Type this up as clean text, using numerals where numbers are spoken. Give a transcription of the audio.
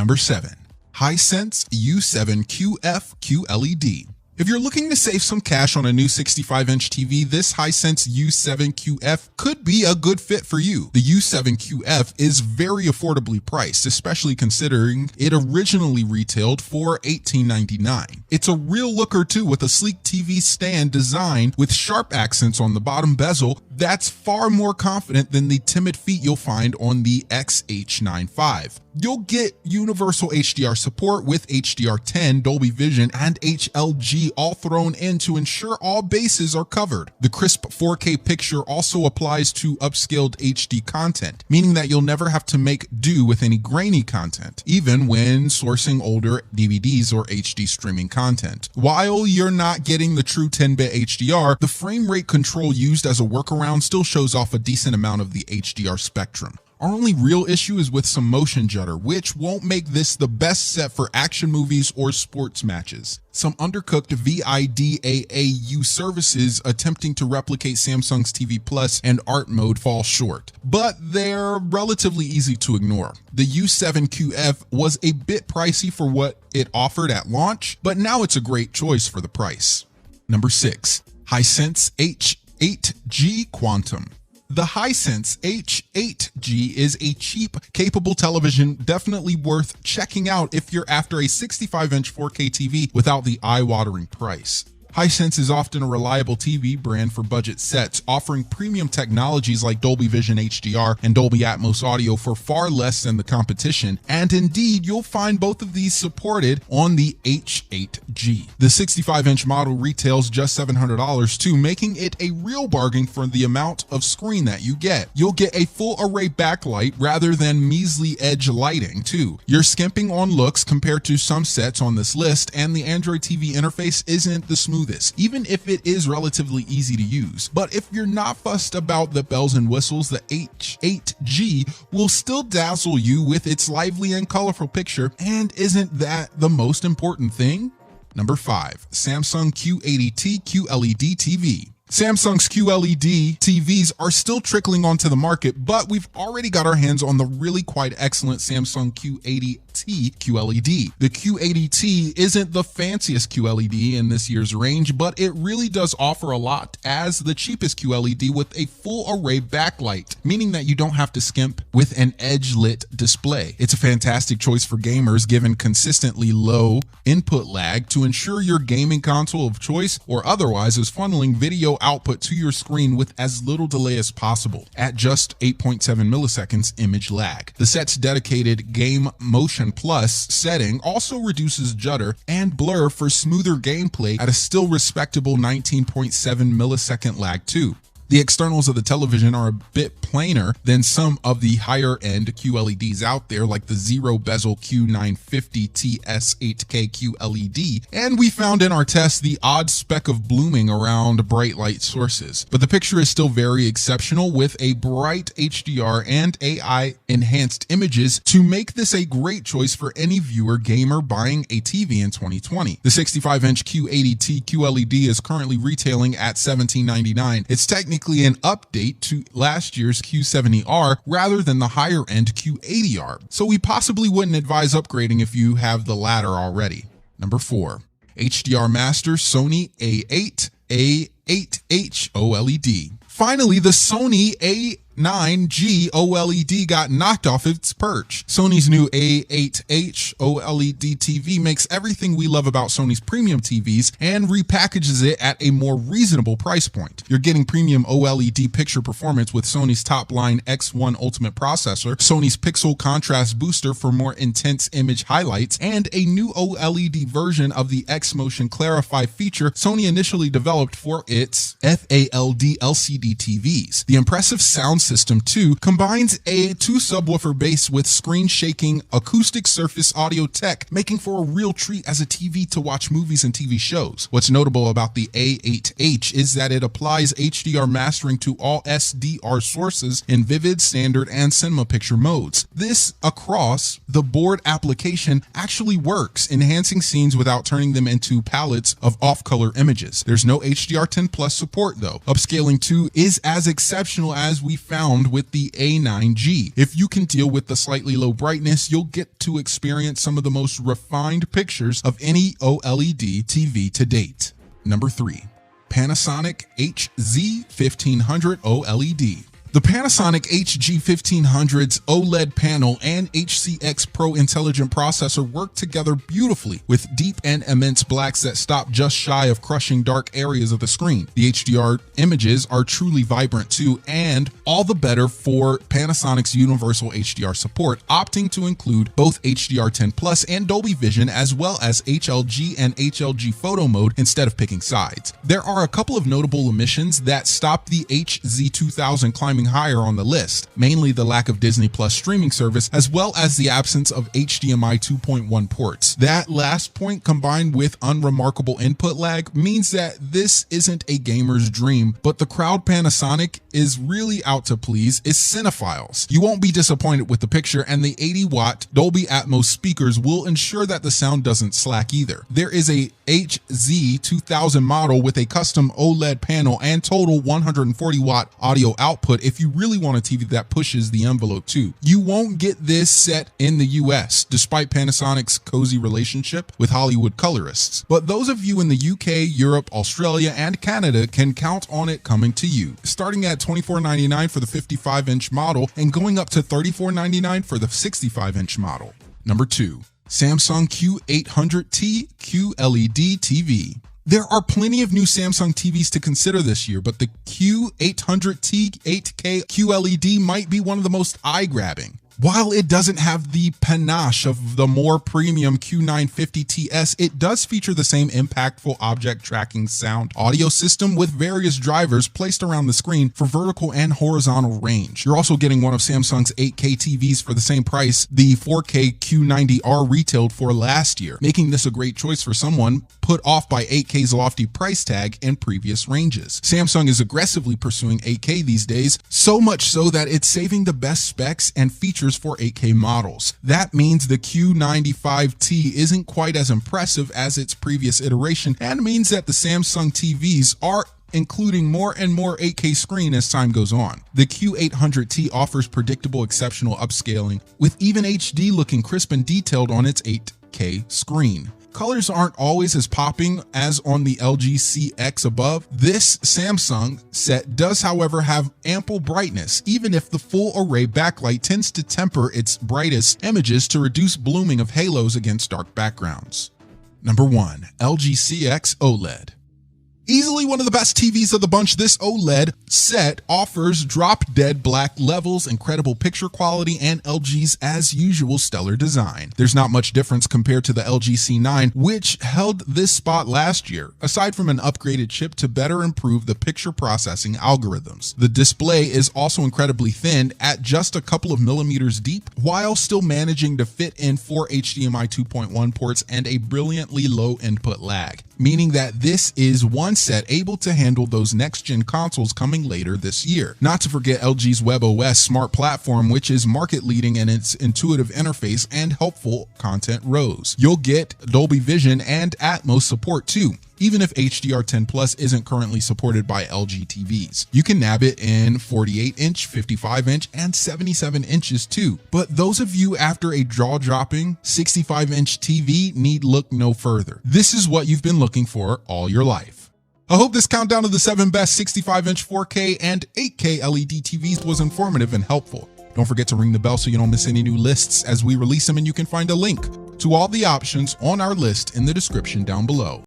Number 7. Hisense U7QF QLED. If you're looking to save some cash on a new 65-inch TV, this Hisense U7QF could be a good fit for you. The U7QF is very affordably priced, especially considering it originally retailed for $18.99. It's a real looker too, with a sleek TV stand design with sharp accents on the bottom bezel that's far more confident than the timid feet you'll find on the XH95. You'll get universal HDR support with HDR10, Dolby Vision, and HLG all thrown in to ensure all bases are covered. The crisp 4K picture also applies to upscaled HD content, meaning that you'll never have to make do with any grainy content, even when sourcing older DVDs or HD streaming content. While you're not getting the true 10-bit HDR, the frame rate control used as a workaround still shows off a decent amount of the HDR spectrum. Our only real issue is with some motion judder, which won't make this the best set for action movies or sports matches. Some undercooked VIDAAU services attempting to replicate Samsung's TV Plus and Art Mode fall short, but they're relatively easy to ignore. The U7QF was a bit pricey for what it offered at launch, but now it's a great choice for the price. Number 6. Hisense H8G Quantum. The Hisense H8G is a cheap, capable television definitely worth checking out if you're after a 65-inch 4K TV without the eye-watering price. Hisense is often a reliable TV brand for budget sets, offering premium technologies like Dolby Vision HDR and Dolby Atmos audio for far less than the competition, and indeed you'll find both of these supported on the H8G. The 65-inch model retails just $700 too, making it a real bargain for the amount of screen that you get. You'll get a full array backlight rather than measly edge lighting too. You're skimping on looks compared to some sets on this list, and the Android TV interface isn't the smoothest, even if it is relatively easy to use. But if you're not fussed about the bells and whistles, the H8G will still dazzle you with its lively and colorful picture. And isn't that the most important thing? Number 5. Samsung Q80T QLED TV. Samsung's QLED TVs are still trickling onto the market, but we've already got our hands on the really quite excellent Samsung Q80T QLED. The Q80T isn't the fanciest QLED in this year's range, but it really does offer a lot as the cheapest QLED with a full array backlight, meaning that you don't have to skimp with an edge-lit display. It's a fantastic choice for gamers given consistently low input lag to ensure your gaming console of choice or otherwise is funneling video output to your screen with as little delay as possible at just 8.7 milliseconds image lag. The set's dedicated Game Motion Plus setting also reduces judder and blur for smoother gameplay at a still respectable 19.7 millisecond lag too. The externals of the television are a bit plainer than some of the higher end QLEDs out there, like the zero bezel Q950TS 8K QLED, and we found in our test the odd speck of blooming around bright light sources. But the picture is still very exceptional with a bright HDR and AI enhanced images to make this a great choice for any viewer gamer buying a TV in 2020. The 65-inch Q80T QLED is currently retailing at $17.99. It's technically an update to last year's Q70R rather than the higher end Q80R, so we possibly wouldn't advise upgrading if you have the latter already. Number 4. HDR Master Sony A8 A8H OLED. Finally, the Sony A9G OLED got knocked off its perch. Sony's new A8H OLED TV makes everything we love about Sony's premium TVs and repackages it at a more reasonable price point. You're getting premium OLED picture performance with Sony's top-line X1 Ultimate processor, Sony's Pixel Contrast Booster for more intense image highlights, and a new OLED version of the X-Motion Clarify feature Sony initially developed for its FALD LCD TVs. The impressive sound system too combines a 2-subwoofer base with screen-shaking acoustic surface audio tech, making for a real treat as a TV to watch movies and TV shows. What's notable about the A8H is that it applies HDR mastering to all SDR sources in vivid, standard, and cinema picture modes. This across the board application actually works, enhancing scenes without turning them into palettes of off-color images. There's no HDR10 Plus support though. Upscaling 2 is as exceptional as we found found with the A9G. If you can deal with the slightly low brightness, you'll get to experience some of the most refined pictures of any OLED TV to date. Number 3. Panasonic HZ1500 OLED. The Panasonic HG1500's OLED panel and HCX Pro intelligent processor work together beautifully with deep and immense blacks that stop just shy of crushing dark areas of the screen. The HDR images are truly vibrant too, and all the better for Panasonic's universal HDR support, opting to include both HDR10 Plus and Dolby Vision, as well as HLG and HLG photo mode instead of picking sides. There are a couple of notable omissions that stop the HZ2000 climbing higher on the list, mainly the lack of Disney Plus streaming service, as well as the absence of HDMI 2.1 ports. That last point, combined with unremarkable input lag, means that this isn't a gamer's dream, but the crowd Panasonic is really out to please is cinephiles. You won't be disappointed with the picture, and the 80-watt Dolby Atmos speakers will ensure that the sound doesn't slack either. There is a HZ2000 model with a custom OLED panel and total 140-watt audio output if you really want a TV that pushes the envelope too. You won't get this set in the US, despite Panasonic's cozy relationship with Hollywood colorists. But those of you in the UK, Europe, Australia, and Canada can count on it coming to you, starting at $24.99 for the 55-inch model and going up to $34.99 for the 65-inch model. Number 2. Samsung Q800T QLED TV. There are plenty of new Samsung TVs to consider this year, but the Q800T 8K QLED might be one of the most eye-grabbing. While it doesn't have the panache of the more premium Q950TS, it does feature the same impactful object tracking sound audio system with various drivers placed around the screen for vertical and horizontal range. You're also getting one of Samsung's 8K TVs for the same price the 4K Q90R retailed for last year, making this a great choice for someone put off by 8K's lofty price tag in previous ranges. Samsung is aggressively pursuing 8K these days, so much so that it's saving the best specs and features for 8K models. That means the Q95T isn't quite as impressive as its previous iteration, and means that the Samsung TVs are including more and more 8K screen as time goes on. The Q800T offers predictable, exceptional upscaling, with even HD looking crisp and detailed on its 8K screen. Colors aren't always as popping as on the LG CX above. This Samsung set does, however, have ample brightness, even if the full array backlight tends to temper its brightest images to reduce blooming of halos against dark backgrounds. Number 1. LG CX OLED. Easily one of the best TVs of the bunch, this OLED set offers drop-dead black levels, incredible picture quality, and LG's, as usual, stellar design. There's not much difference compared to the LG C9, which held this spot last year, aside from an upgraded chip to better improve the picture processing algorithms. The display is also incredibly thin at just a couple of millimeters deep, while still managing to fit in 4 HDMI 2.1 ports and a brilliantly low input lag, meaning that this is one set able to handle those next-gen consoles coming later this year. Not to forget LG's WebOS smart platform, which is market-leading in its intuitive interface and helpful content rows. You'll get Dolby Vision and Atmos support too, even if HDR10 Plus isn't currently supported by LG TVs. You can nab it in 48-inch, 55-inch, and 77 inches too. But those of you after a jaw-dropping 65-inch TV need look no further. This is what you've been looking for all your life. I hope this countdown of the 7 best 65-inch 4K and 8K LED TVs was informative and helpful. Don't forget to ring the bell so you don't miss any new lists as we release them, and you can find a link to all the options on our list in the description down below.